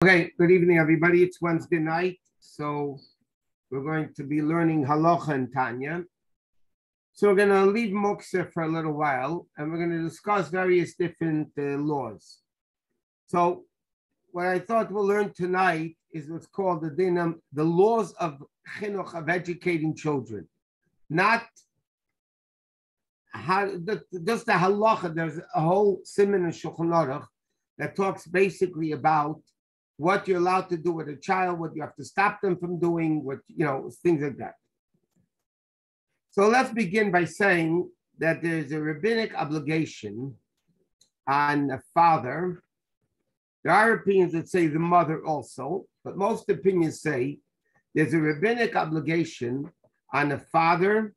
Okay, good evening, everybody. It's Wednesday night, so we're going to be learning halacha and Tanya. So we're going to leave Moksa for a little while, and we're going to discuss various different laws. So what I thought we'll learn tonight is what's called the laws of chinuch, of educating children. Not how, just the halacha. There's a whole siman in Shulchan Aruch that talks basically about what you're allowed to do with a child, what you have to stop them from doing, things like that. So let's begin by saying that there's a rabbinic obligation on a father. There are opinions that say the mother also, but most opinions say there's a rabbinic obligation on a father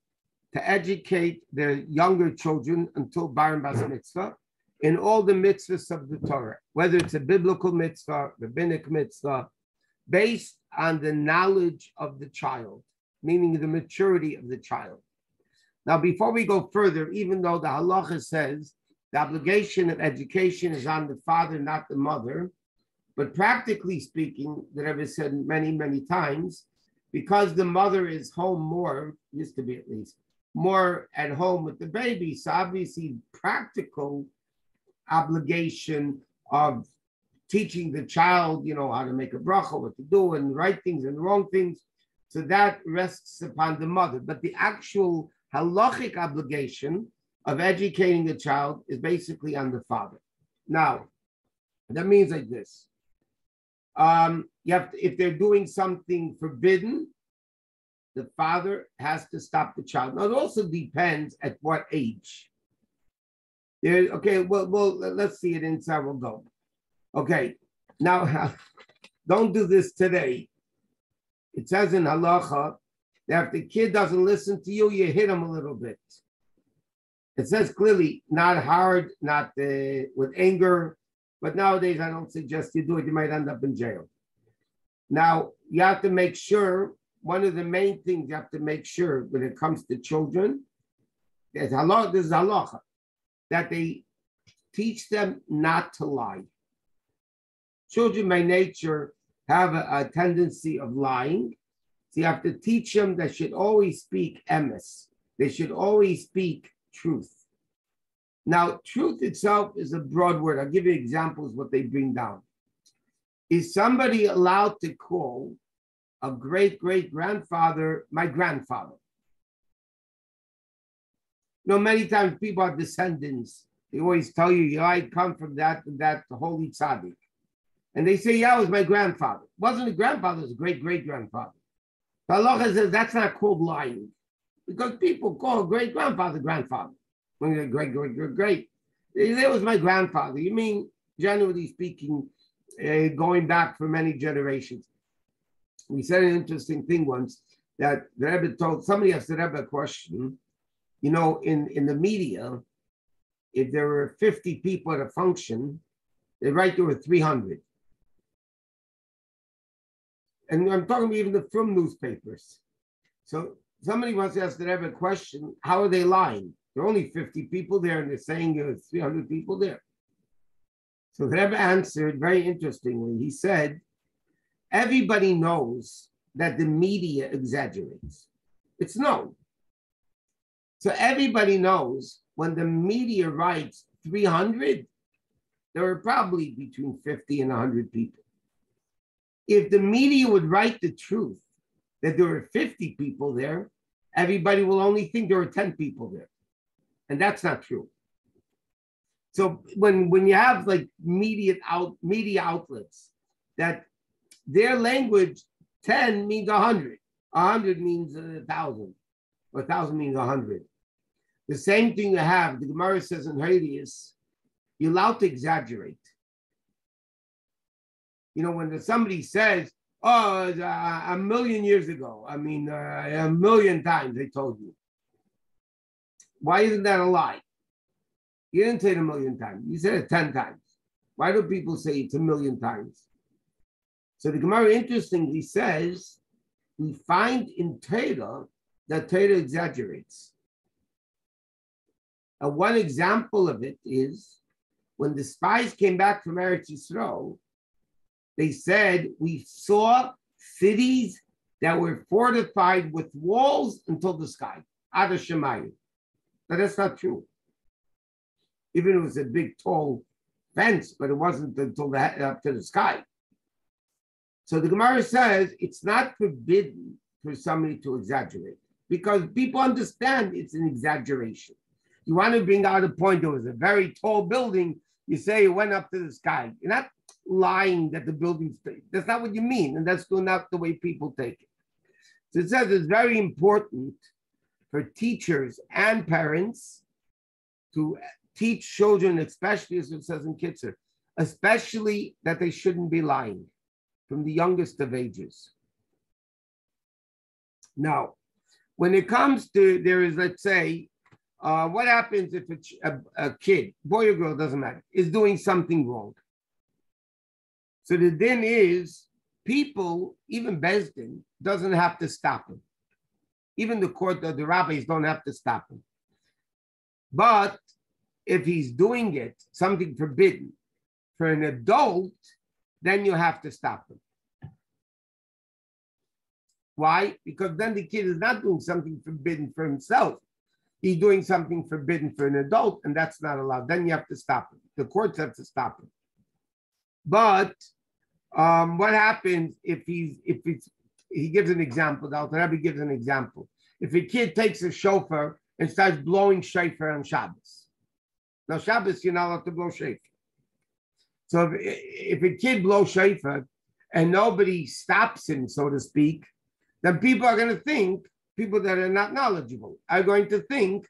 to educate their younger children until bar and bas mitzvah in all the mitzvahs of the Torah, whether it's a biblical mitzvah, rabbinic mitzvah, based on the knowledge of the child, meaning the maturity of the child. Now, before we go further, even though the halacha says the obligation of education is on the father, not the mother, but practically speaking, the Rebbe said many, many times, because the mother is home more, used to be at least, more at home with the baby, so obviously practical obligation of teaching the child, how to make a bracha, what to do, and right things and wrong things. So that rests upon the mother. But the actual halachic obligation of educating the child is basically on the father. Now, that means like this. You have to, if they're doing something forbidden, the father has to stop the child. Now, it also depends at what age. Well, let's see it inside. We'll go. Okay, now don't do this today. It says in halacha that if the kid doesn't listen to you, you hit him a little bit. It says clearly, not hard, not with anger, but nowadays I don't suggest you do it. You might end up in jail. Now, you have to make sure, one of the main things you have to make sure when it comes to children, this is halacha, that they teach them not to lie. Children by nature have a tendency of lying. So you have to teach them they should always speak emes. They should always speak truth. Now, truth itself is a broad word. I'll give you examples what they bring down. Is somebody allowed to call a great-great-grandfather my grandfather? Many times people are descendants. They always tell you, I come from that holy tzaddik. And they say, yeah, it was my grandfather. It wasn't a grandfather, it was a great-great-grandfather. The halacha says that's not called lying. Because people call great-grandfather grandfather. When they're great. They say it was my grandfather. You mean, generally speaking, going back for many generations. We said an interesting thing once, that the Rebbe told, somebody asked the Rebbe a question. In the media, if there were 50 people at a function, they write there were 300. And I'm talking even the film newspapers. So somebody wants to ask the Rebbe a question, how are they lying? There are only 50 people there, and they're saying there's 300 people there. So the Rebbe answered very interestingly. He said, everybody knows that the media exaggerates. It's known. So everybody knows when the media writes 300, there are probably between 50 and 100 people. If the media would write the truth that there were 50 people there, everybody will only think there were 10 people there. And that's not true. So when you have like media outlets that their language, 10 means 100, 100 means 1,000, or 1,000 means 100. The same thing you have, the Gemara says in Hades, you're allowed to exaggerate. When somebody says, a million years ago, a million times they told you. Why isn't that a lie? You didn't say it a million times. You said it 10 times. Why do people say it's a million times? So the Gemara interestingly says, we find in Torah that Torah exaggerates. And one example of it is when the spies came back from Eretz Yisrael, They said, we saw cities that were fortified with walls until the sky, Ad Shemayim. But that's not true. Even if it was a big, tall fence, but it wasn't until up to the sky. So the Gemara says it's not forbidden for somebody to exaggerate because people understand it's an exaggeration. You want to bring out a point, there was a very tall building, you say it went up to the sky. You're not lying that the building's, that's not what you mean, and that's not the way people take it. So it says it's very important for teachers and parents to teach children, especially as it says in Kitzur, especially that they shouldn't be lying from the youngest of ages. Now, when it comes to, there is, let's say, what happens if a kid, boy or girl, doesn't matter, is doing something wrong? So the din is, people, even Bais Din, doesn't have to stop him. Even the court, the rabbis don't have to stop him. But if he's doing it, something forbidden, for an adult, then you have to stop him. Why? Because then the kid is not doing something forbidden for himself. He's doing something forbidden for an adult, and that's not allowed. Then you have to stop him. The courts have to stop him. But what happens if he gives an example, the Alter Rebbe gives an example. If a kid takes a shofar and starts blowing shofar on Shabbos. Now, Shabbos, you're not allowed to blow shofar. So if a kid blows shofar and nobody stops him, so to speak, then people are going to think, people that are not knowledgeable, are going to think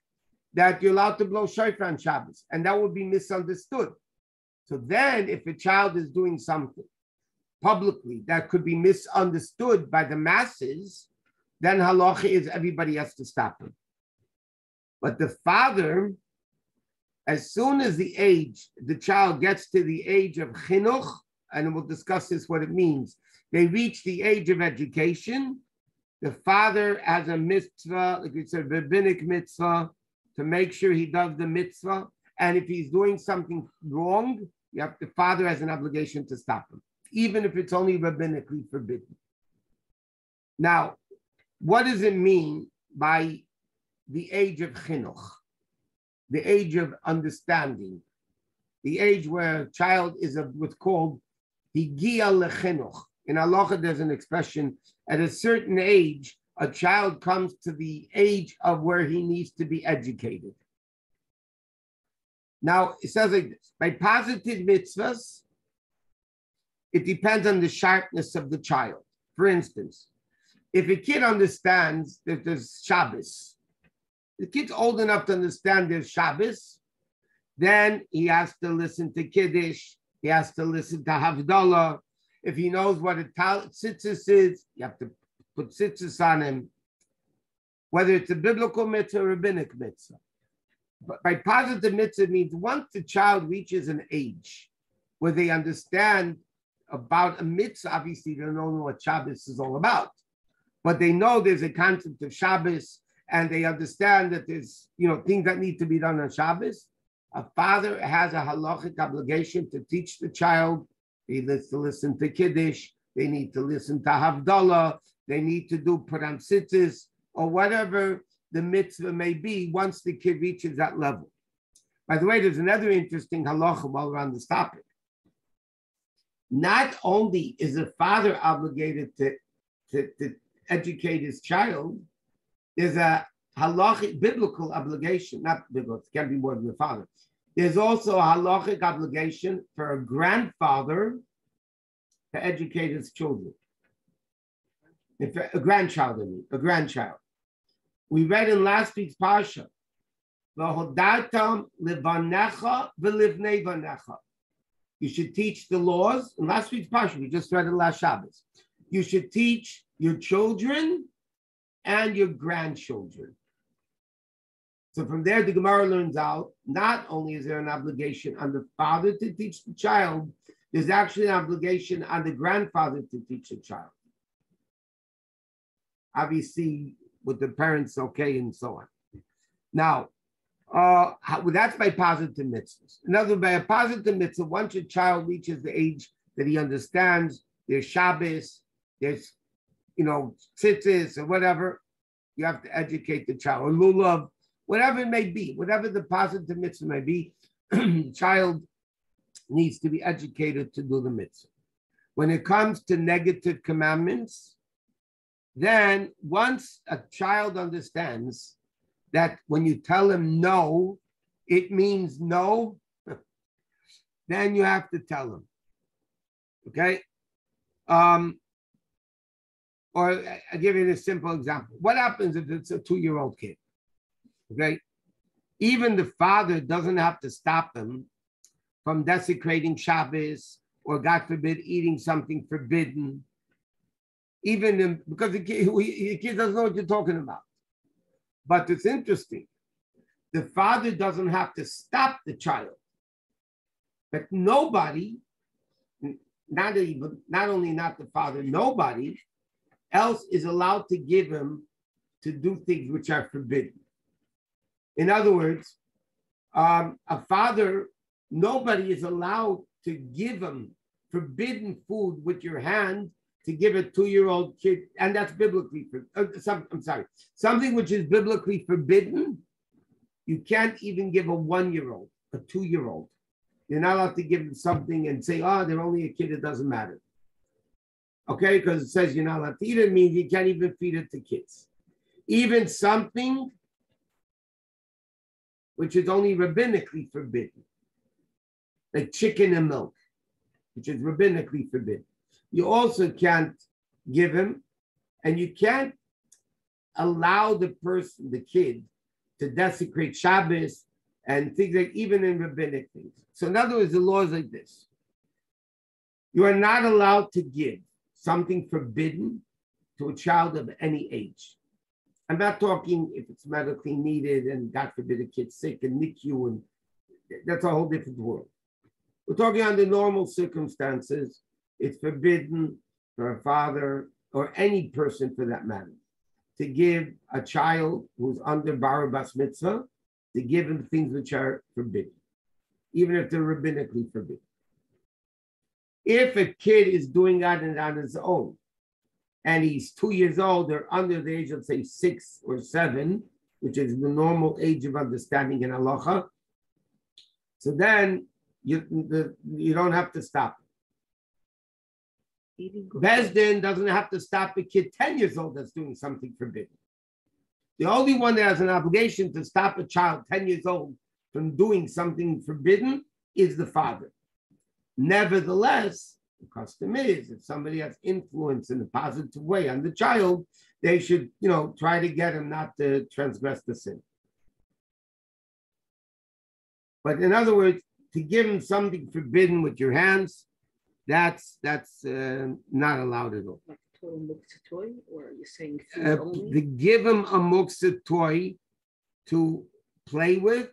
that you're allowed to blow shofar on Shabbos, and that would be misunderstood. So then if a child is doing something publicly that could be misunderstood by the masses, then halacha is everybody has to stop him. But the father, as soon as the child gets to the age of chinuch, and we'll discuss this, what it means, they reach the age of education, the father has a mitzvah, like it's a rabbinic mitzvah, to make sure he does the mitzvah. And if he's doing something wrong, the father has an obligation to stop him, even if it's only rabbinically forbidden. Now, what does it mean by the age of chinuch? The age of understanding, the age where a child is what's called higia lechinuch. In halacha, there's an expression, at a certain age, a child comes to the age of where he needs to be educated. Now, it says like this, by positive mitzvahs, it depends on the sharpness of the child. For instance, if a kid understands that there's Shabbos, the kid's old enough to understand there's Shabbos, then he has to listen to Kiddush, he has to listen to Havdalah. If he knows what a tzitzis is, you have to put tzitzis on him, whether it's a biblical mitzvah or rabbinic mitzvah. But by positive mitzvah means once the child reaches an age where they understand about a mitzvah, obviously they don't know what Shabbos is all about, but they know there's a concept of Shabbos, and they understand that there's things that need to be done on Shabbos. A father has a halachic obligation to teach the child. He needs to listen to Kiddush. They need to listen to Havdalah. They need to do put on tzitzis or whatever the mitzvah may be once the kid reaches that level. By the way, there's another interesting halacha while we're on this topic. Not only is the father obligated to educate his child, there's a halachic biblical obligation, not biblical, it can't be more than the father. There's also a halachic obligation for a grandfather to educate his children. A grandchild. We read in last week's parsha, "V'hodartam levanecha v'livnei vanecha." You should teach the laws. In last week's parsha, we just read it last Shabbos. You should teach your children and your grandchildren. So from there, the Gemara learns out, not only is there an obligation on the father to teach the child, there's actually an obligation on the grandfather to teach the child. Obviously, with the parents, okay, and so on. Now, that's by positive mitzvahs. In other words, by a positive mitzvah, once your child reaches the age that he understands there's Shabbos, there's, tzitzis or whatever. You have to educate the child, or lulav, whatever it may be, whatever the positive mitzvah may be, the child needs to be educated to do the mitzvah. When it comes to negative commandments, then once a child understands that when you tell him no, it means no, then you have to tell him. Okay? Or I'll give you a simple example. What happens if it's a 2-year-old kid? Okay? Even the father doesn't have to stop him from desecrating Shabbos or, God forbid, eating something forbidden. Because the kid doesn't know what you're talking about. But it's interesting. The father doesn't have to stop the child. But nobody, not only not the father, nobody else is allowed to give him to do things which are forbidden. In other words, a father, nobody is allowed to give him forbidden food with your hand to give a 2-year-old kid, and that's biblically, something which is biblically forbidden, you can't even give a 1-year-old, a 2-year-old. You're not allowed to give them something and say, they're only a kid, it doesn't matter. Okay, because it says you're not allowed to eat it, means you can't even feed it to kids. Even something which is only rabbinically forbidden, like chicken and milk, which is rabbinically forbidden. You also can't give him, and you can't allow the kid, to desecrate Shabbos and things like, even in rabbinic things. So in other words, the law is like this. You are not allowed to give something forbidden to a child of any age. I'm not talking if it's medically needed and, God forbid, a kid's sick and NICU, and that's a whole different world. We're talking under normal circumstances. It's forbidden for a father or any person for that matter to give a child who's under bar bas mitzvah, to give him things which are forbidden, even if they're rabbinically forbidden. If a kid is doing that on his own, and he's 2 years old or under the age of, say, 6 or 7, which is the normal age of understanding in halacha, so then you don't have to stop. Bais Din doesn't have to stop a kid 10 years old that's doing something forbidden. The only one that has an obligation to stop a child 10 years old from doing something forbidden is the father. Nevertheless, the custom is, if somebody has influence in a positive way on the child, they should, try to get him not to transgress the sin. But in other words, to give him something forbidden with your hands, that's not allowed at all. Like a total muktzah toy, or are you saying food only? To give him a muktzah toy to play with,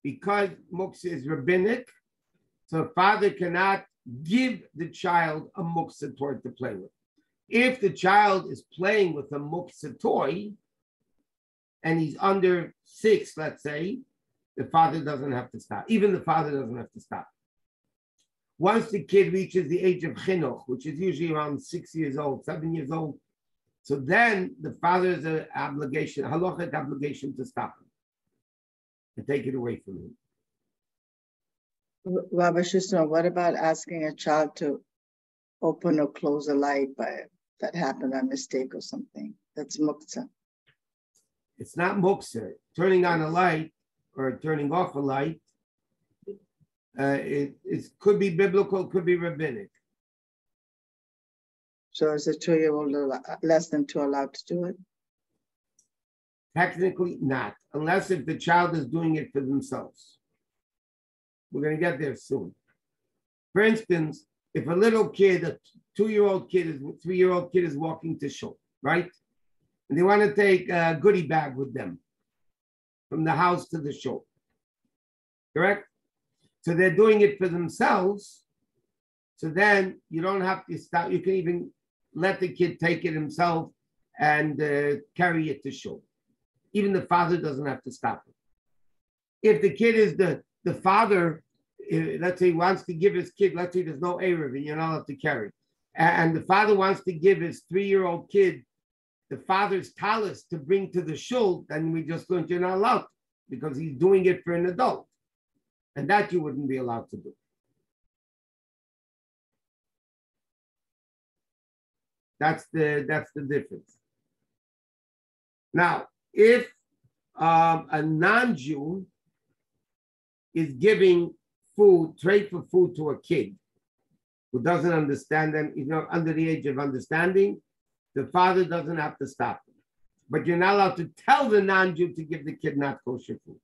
because muktzah is rabbinic, so a father cannot give the child a muktzah toy to play with. If the child is playing with a muktzah toy and he's under 6, let's say, the father doesn't have to stop. Even the father doesn't have to stop. Once the kid reaches the age of chinuch, which is usually around 6 years old, 7 years old, so then the father has an obligation, a halachic obligation to stop him, to take it away from him. Rabbi Shusterman, what about asking a child to open or close a light that happened by mistake or something? That's muktzah. It's not muktzah. Turning on a light or turning off a light, it could be biblical, could be rabbinic. So is a 2-year-old less than 2 allowed to do it? Technically not, unless if the child is doing it for themselves. We're going to get there soon. For instance, if a little kid, a 2-year-old kid, 3-year-old kid is walking to shul, right? And they want to take a goodie bag with them from the house to the shul, correct? So they're doing it for themselves. So then you don't have to stop. You can even let the kid take it himself and carry it to shul. Even the father doesn't have to stop it. If the kid is the father let's say he wants to give his kid, let's say there's no Erev and you're not allowed to carry. And the father wants to give his 3-year-old kid the father's talus to bring to the shul, then we just learned you're not allowed because he's doing it for an adult. And that you wouldn't be allowed to do. That's the difference. Now, if a non-Jew is giving food, trade for food to a kid who doesn't understand them, he's not under the age of understanding, the father doesn't have to stop him. But you're not allowed to tell the non-Jew to give the kid not kosher food.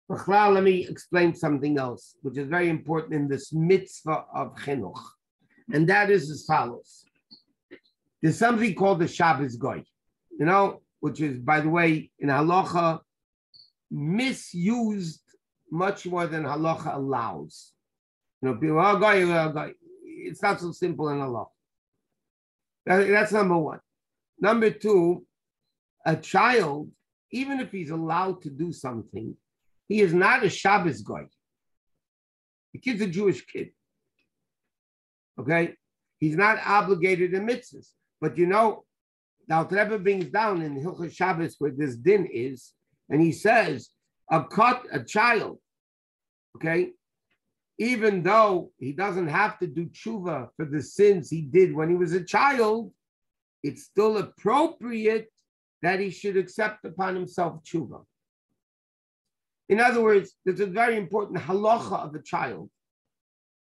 Let me explain something else, which is very important in this mitzvah of chinuch. And that is as follows. There's something called the Shabbos Goy, which is, by the way, in halacha, misused much more than halacha allows. People, Goy. It's not so simple in halacha. That's number one. Number two, a child, even if he's allowed to do something, he is not a Shabbos Goy. The kid's a Jewish kid. Okay? He's not obligated in mitzvahs. But the Alter Rebbe brings down in Hilchos Shabbos where this din is, and he says, a child, okay, even though he doesn't have to do tshuva for the sins he did when he was a child, it's still appropriate that he should accept upon himself tshuva. In other words, there's a very important halacha of a child.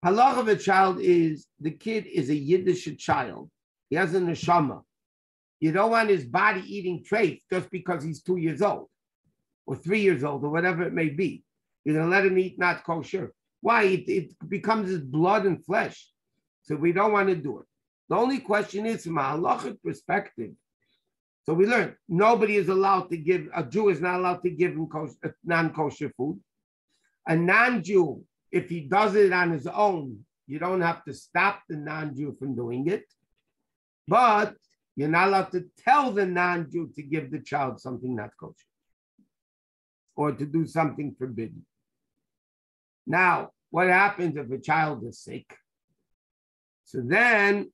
Halacha of a child is the kid is a Yiddish child. He has a neshama. You don't want his body eating treif just because he's 2 years old or 3 years old or whatever it may be. You're going to let him eat not kosher. Why? It becomes his blood and flesh. So we don't want to do it. The only question is from a halachic perspective. So we learned nobody is allowed to give, a Jew is not allowed to give him non-kosher food. A non-Jew, if he does it on his own, you don't have to stop the non-Jew from doing it. But you're not allowed to tell the non-Jew to give the child something not kosher or to do something forbidden. Now, what happens if a child is sick? So then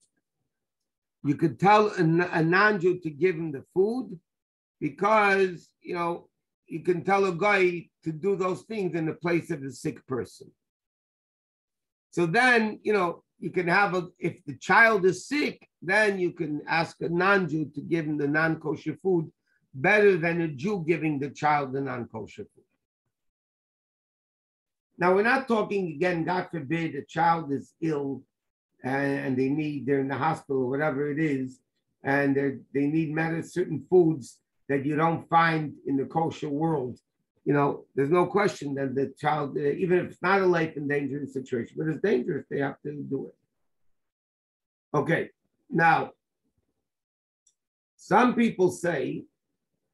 you could tell a non-Jew to give him the food because, you can tell a guy to do those things in the place of a sick person. So then, you can have if the child is sick, then you can ask a non-Jew to give him the non-kosher food better than a Jew giving the child the non-kosher food. Now, we're not talking, again, God forbid, a child is ill and they're in the hospital or whatever it is, and they need certain foods that you don't find in the kosher world. There's no question that the child, even if it's not a life endangered situation, but it's dangerous, they have to do it. Okay, now, some people say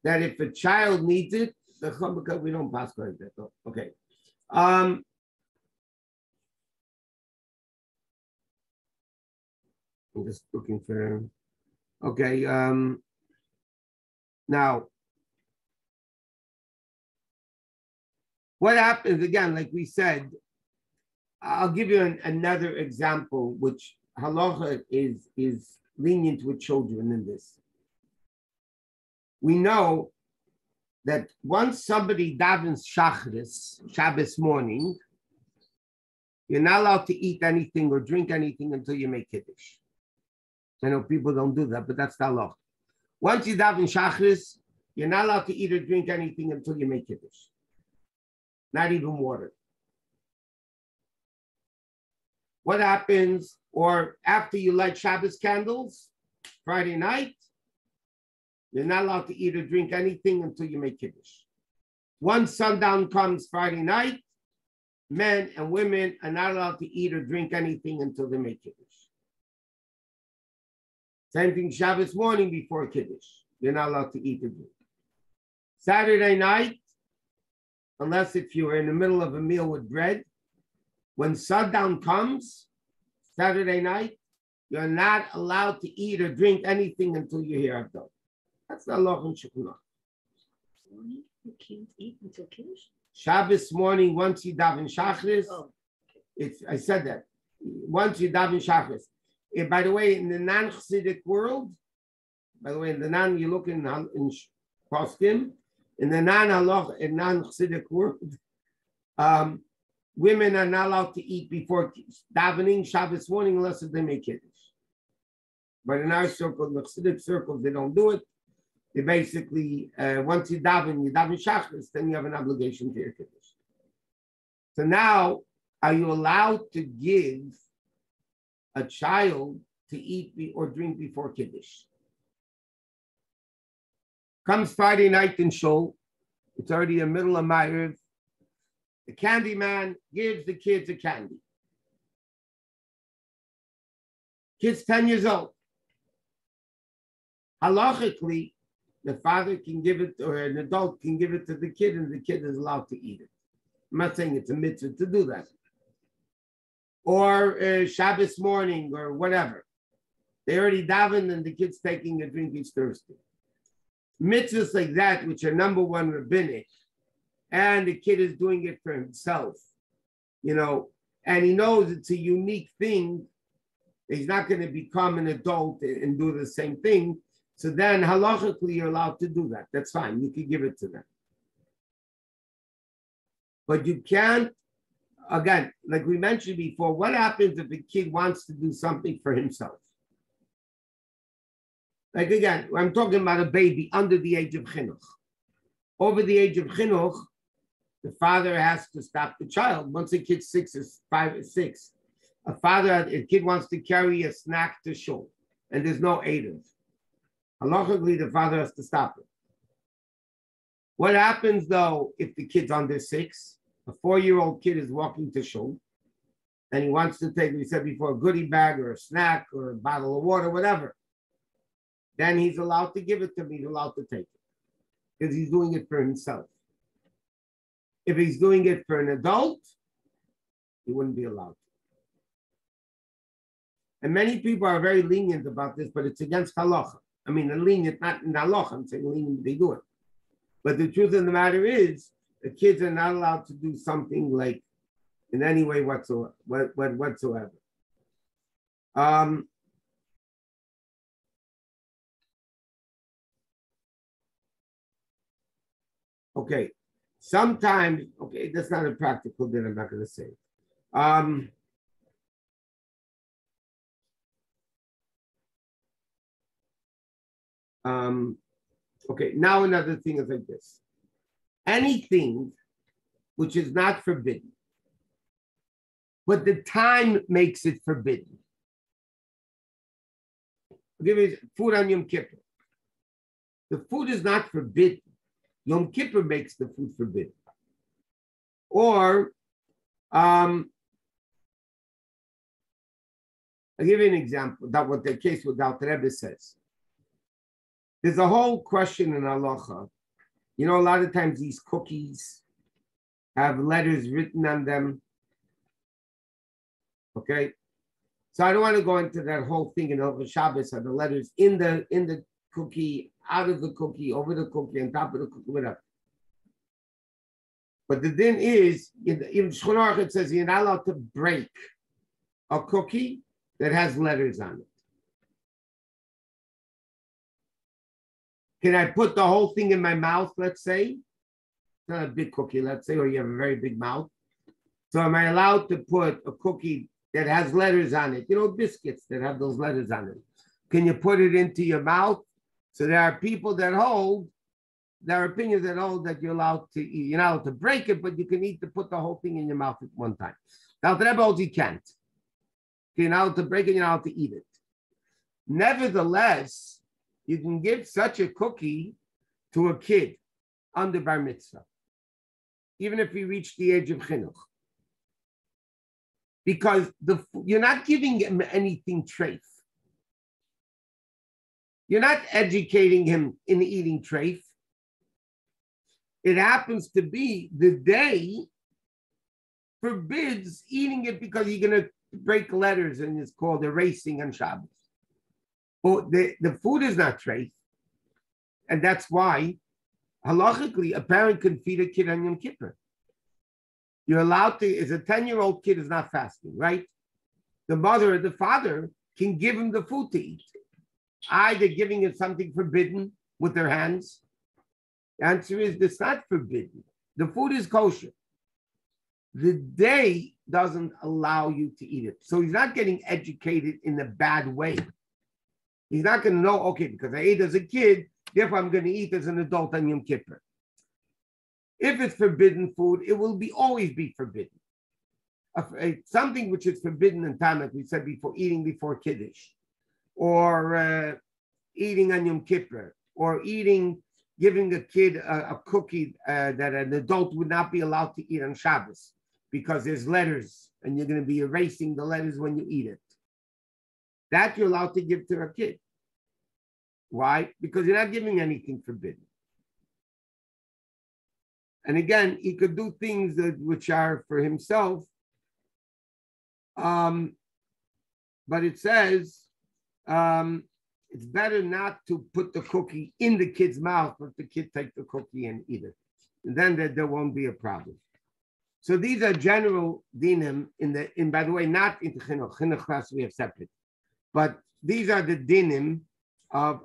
that if a child needs it, we don't pass like that. Okay. I'm just looking for, okay. Now, what happens, again, like we said, I'll give you another example, which halacha is lenient with children in this. We know that once somebody davens Shabbos morning, you're not allowed to eat anything or drink anything until you make kiddush. I know people don't do that, but that's the halacha. Once you daven Shachris, you're not allowed to eat or drink anything until you make kiddush. Not even water. What happens, or after you light Shabbos candles, Friday night, you're not allowed to eat or drink anything until you make kiddush. Once sundown comes Friday night, men and women are not allowed to eat or drink anything until they make kiddush. Same thing Shabbos morning before kiddush. You're not allowed to eat or drink. Saturday night, unless if you're in the middle of a meal with bread, when sundown comes, Saturday night, you're not allowed to eat or drink anything until you hear Havdalah. That's the halacha in Shulchan Aruch. You can't eat until Kiddush? Shabbos morning, once you daven Shachris, I said that. Once you daven Shachris. By the way, in the non-Chassidic world, you look in Poskim, in the non-Chassidic world, women are not allowed to eat before davening Shabbos morning unless they make Kiddush. But in our circle, the Chassidic circles, they don't do it. They basically, once you daven Shachris, then you have an obligation to your Kiddush. So now, are you allowed to give a child to eat or drink before Kiddush? Comes Friday night in Shul, it's already the middle of Ma'ariv. The candy man gives the kids a candy. Kid's 10 years old. Halachically, the father can give it, or an adult can give it to the kid, and the kid is allowed to eat it. I'm not saying it's a mitzvah to do that. Or Shabbos morning, or whatever. They already davened, and the kid's taking a drink, he's thirsty. Mitzvahs like that, which are number one rabbinic, and the kid is doing it for himself, and he knows it's a unique thing. He's not going to become an adult and do the same thing. So then halachically, you're allowed to do that. That's fine. You can give it to them. But you can't, again, like we mentioned before, what happens if a kid wants to do something for himself? Like again, I'm talking about a baby under the age of chinuch. Over the age of chinuch, the father has to stop the child. Once a kid's 5 or 6, a kid wants to carry a snack to shul, and there's no aiders. Halachically, the father has to stop it. What happens though if the kid's under 6? A 4-year-old kid is walking to shul, and he wants to take, we said before, a goodie bag or a snack or a bottle of water, whatever. Then he's allowed to give it to me. He's allowed to take it because he's doing it for himself. If he's doing it for an adult, he wouldn't be allowed to. And many people are very lenient about this, but it's against halacha. I mean, lenient, not in halacha. I'm saying lenient, they do it. But the truth of the matter is, the kids are not allowed to do something like in any way whatsoever. Okay, sometimes, okay, that's not a practical thing, I'm not going to say. Okay, now another thing is like this. Anything which is not forbidden, but the time makes it forbidden. I'll give you food on Yom Kippur. The food is not forbidden. Yom Kippur makes the food forbidden. Or, I'll give you an example. That what the case with Vaad Rebbe says. There's a whole question in halacha. A lot of times these cookies have letters written on them. Okay, so I don't want to go into that whole thing in Hilchos Shabbos of the letters in the cookie, out of the cookie, over the cookie, on top of the cookie, whatever. But the din is, in Shulchan Aruch it says you're not allowed to break a cookie that has letters on it. Can I put the whole thing in my mouth, let's say? It's not a big cookie, let's say, or you have a very big mouth. So am I allowed to put a cookie that has letters on it? Biscuits that have those letters on it. Can you put it into your mouth? So there are people that hold, there are opinions that hold that you're allowed to eat. You're not allowed to break it, but you can put the whole thing in your mouth at one time. Now, the Rebbe holds you can't. You're not allowed to break it, you're not allowed to eat it. Nevertheless, you can give such a cookie to a kid under bar mitzvah, even if he reached the age of chinuch. Because you're not giving him anything treif. You're not educating him in eating treif. It happens to be the day forbids eating it because you're going to break letters and it's called erasing on Shabbos. Well, the food is not treif. And that's why, halachically, a parent can feed a kid on Yom Kippur. You're allowed to, is a 10-year-old kid is not fasting, right? The mother or the father can give him the food to eat. Either giving him something forbidden with their hands. The answer is it's not forbidden. The food is kosher. The day doesn't allow you to eat it. So he's not getting educated in a bad way. He's not going to know, okay, because I ate as a kid, therefore I'm going to eat as an adult on Yom Kippur. If it's forbidden food, it will always be forbidden. Something which is forbidden in time, like we said before, eating before Kiddush, or eating on Yom Kippur, or giving a kid a cookie that an adult would not be allowed to eat on Shabbos because there's letters and you're going to be erasing the letters when you eat it. That you're allowed to give to a kid. Why? Because you're not giving anything forbidden. And again, he could do things which are for himself. But it says it's better not to put the cookie in the kid's mouth, but the kid take the cookie and eat it. And then there won't be a problem. So these are general dinim by the way, not in the chinuch. Chinuch class we have separate. But these are the dinim of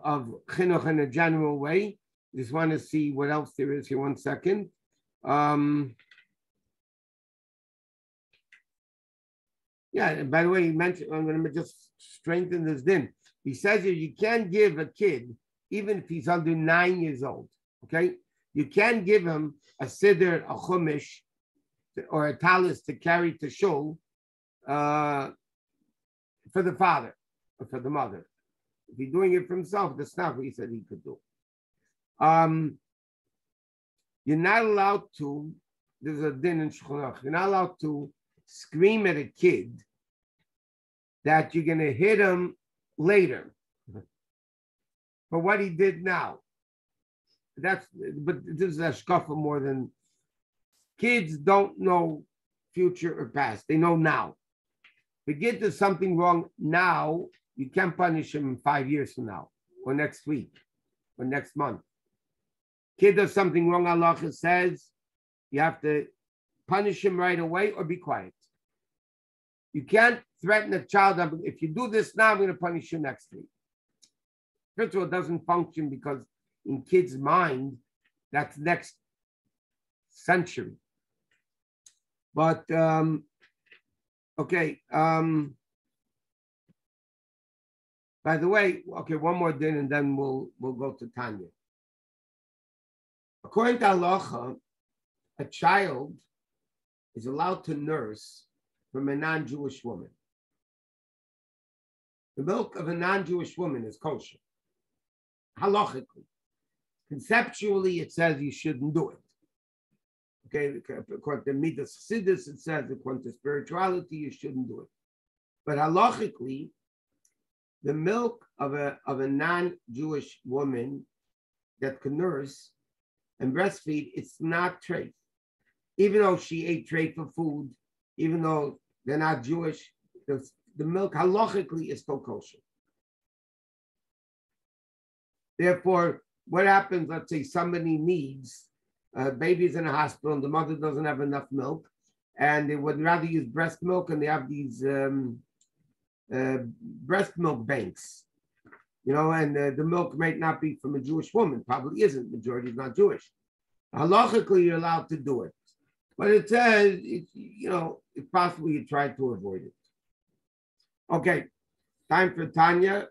chinuch in a general way. Just want to see what else there is here. 1 second. Yeah, and by the way, he mentioned, I'm going to just strengthen this din. He says here, you can't give a kid, even if he's under 9 years old, okay? You can't give him a siddur, a chumash, or a talis to carry to shul for the father or for the mother. If he's doing it for himself, that's not what he said he could do. You're not allowed to, there's a din in Shulchan Aruch, you're not allowed to scream at a kid that you're going to hit him later for what he did now. But this is a shkafa more than kids don't know future or past. They know now. If a kid does something wrong now, you can't punish him 5 years from now, or next week, or next month. Kid does something wrong, halacha says you have to punish him right away or be quiet. You can't threaten a child. If you do this now, I'm going to punish you next week. First of all, it doesn't function because in kids' mind, that's next century. But, okay. By the way, okay, one more din and then we'll go to Tanya. According to halacha, a child is allowed to nurse from a non-Jewish woman. The milk of a non-Jewish woman is kosher. Halachically. Conceptually, it says you shouldn't do it. Okay, according to Midas Chassidus, it says according to spirituality, you shouldn't do it. But halachically, the milk of a non-Jewish woman that can nurse and breastfeed, it's not treif. Even though she ate treif food, even though they're not Jewish, the milk halachically is still kosher. Therefore, what happens, let's say somebody needs, baby's in a hospital and the mother doesn't have enough milk and they would rather use breast milk and they have these breast milk banks, and the milk might not be from a Jewish woman, probably isn't, majority is not Jewish. Halachically, you're allowed to do it. But it says, if possible, you try to avoid it. Okay, time for Tanya.